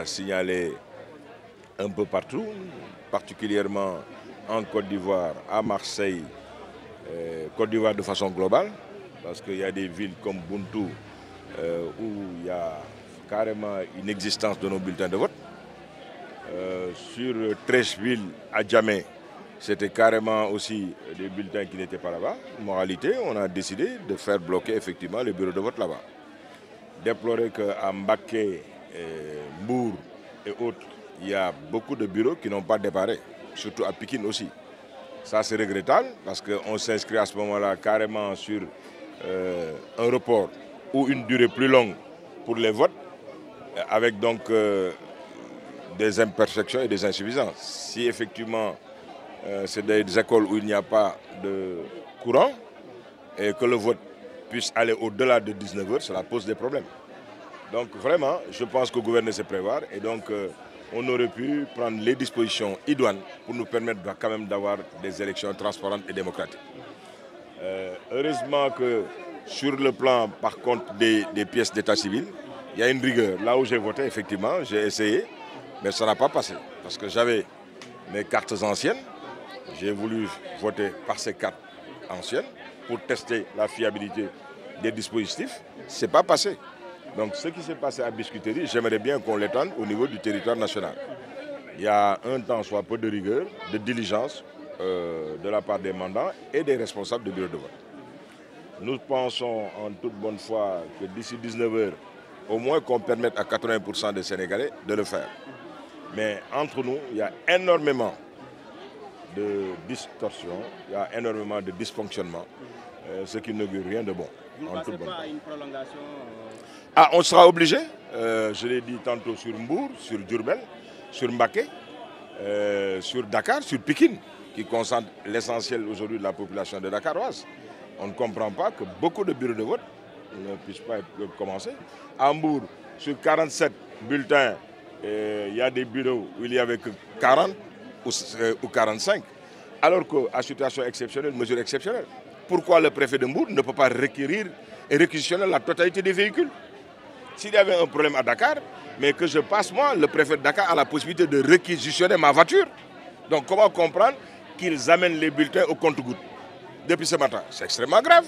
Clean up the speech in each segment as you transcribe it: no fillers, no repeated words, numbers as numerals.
a signalé un peu partout, particulièrement en Côte d'Ivoire, à Marseille, Côte d'Ivoire de façon globale, parce qu'il y a des villes comme Buntu où il y a carrément une existence de nos bulletins de vote. Sur 13 villes à Djamé, c'était carrément aussi des bulletins qui n'étaient pas là-bas. Moralité, on a décidé de faire bloquer effectivement les bureaux de vote là-bas. Déplorer qu'à Mbaké, Mbour et autres, il y a beaucoup de bureaux qui n'ont pas déparé, surtout à Pikine aussi. Ça c'est regrettable parce qu'on s'inscrit à ce moment-là carrément sur un report ou une durée plus longue pour les votes, avec donc des imperfections et des insuffisances. Si effectivement c'est des écoles où il n'y a pas de courant et que le vote puisse aller au-delà de 19 heures, cela pose des problèmes. Donc vraiment, je pense que le gouvernement sait prévoir et donc on aurait pu prendre les dispositions idoines pour nous permettre quand même d'avoir des élections transparentes et démocratiques. Heureusement que sur le plan par contre des pièces d'état civil, il y a une rigueur. Là où j'ai voté, effectivement, j'ai essayé, mais ça n'a pas passé. Parce que j'avais mes cartes anciennes, j'ai voulu voter par ces cartes anciennes pour tester la fiabilité des dispositifs. Ce n'est pas passé. Donc ce qui s'est passé à Biscuiterie, j'aimerais bien qu'on l'étende au niveau du territoire national. Il y a un temps soit peu de rigueur, de diligence de la part des mandants et des responsables du bureau de vote. Nous pensons en toute bonne foi que d'ici 19 heures, au moins qu'on permette à 80% des Sénégalais de le faire. Mais entre nous, il y a énormément de distorsions, il y a énormément de dysfonctionnements, ce qui n'augure rien de bon. Vous ne passez pas à une prolongation on sera obligé, je l'ai dit tantôt sur Mbour, sur Diourbel, sur Mbaké, sur Dakar, sur Pikine, qui concentre l'essentiel aujourd'hui de la population de Dakaroise. On ne comprend pas que beaucoup de bureaux de vote ne puissent pas être commencés. À Mbour, sur 47 bulletins, il y a des bureaux où il n'y avait que 40 ou 45. Alors qu'à situation exceptionnelle, mesure exceptionnelle, pourquoi le préfet de Mbour ne peut pas requérir et réquisitionner la totalité des véhicules? S'il y avait un problème à Dakar, mais que je passe moi, le préfet de Dakar a la possibilité de réquisitionner ma voiture. Donc comment comprendre qu'ils amènent les bulletins au compte-gouttes depuis ce matin? C'est extrêmement grave.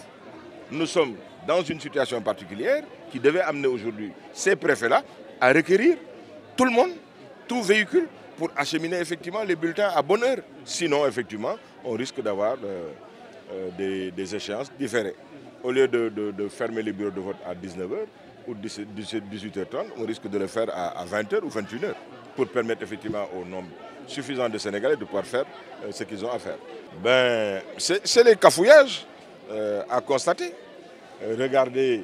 Nous sommes dans une situation particulière qui devait amener aujourd'hui ces préfets-là à requérir tout le monde, tout véhicule, pour acheminer effectivement les bulletins à bonne heure. Sinon, effectivement, on risque d'avoir des échéances différées. Au lieu de fermer les bureaux de vote à 19h ou 18h30, on risque de le faire à 20h ou 21h pour permettre effectivement au nombre suffisant de Sénégalais de pouvoir faire ce qu'ils ont à faire. C'est les cafouillages à constater. Regardez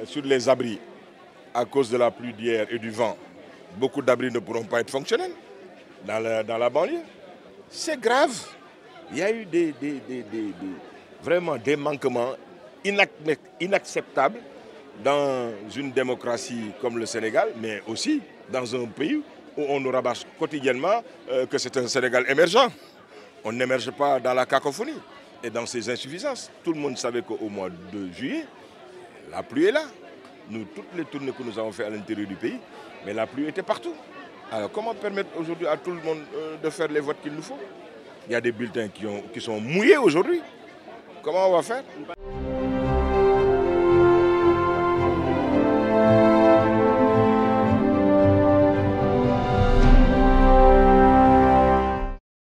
sur les abris, à cause de la pluie d'hier et du vent, beaucoup d'abris ne pourront pas être fonctionnels dans la banlieue. C'est grave. Il y a eu vraiment des manquements inacceptables dans une démocratie comme le Sénégal, mais aussi dans un pays où on nous rabâche quotidiennement que c'est un Sénégal émergent. On n'émerge pas dans la cacophonie et dans ses insuffisances. Tout le monde savait qu'au mois de juillet, la pluie est là. Nous, toutes les tournées que nous avons fait à l'intérieur du pays, mais la pluie était partout. Alors comment permettre aujourd'hui à tout le monde de faire les votes qu'il nous faut? Il y a des bulletins qui sont mouillés aujourd'hui. Comment on va faire? Vous ne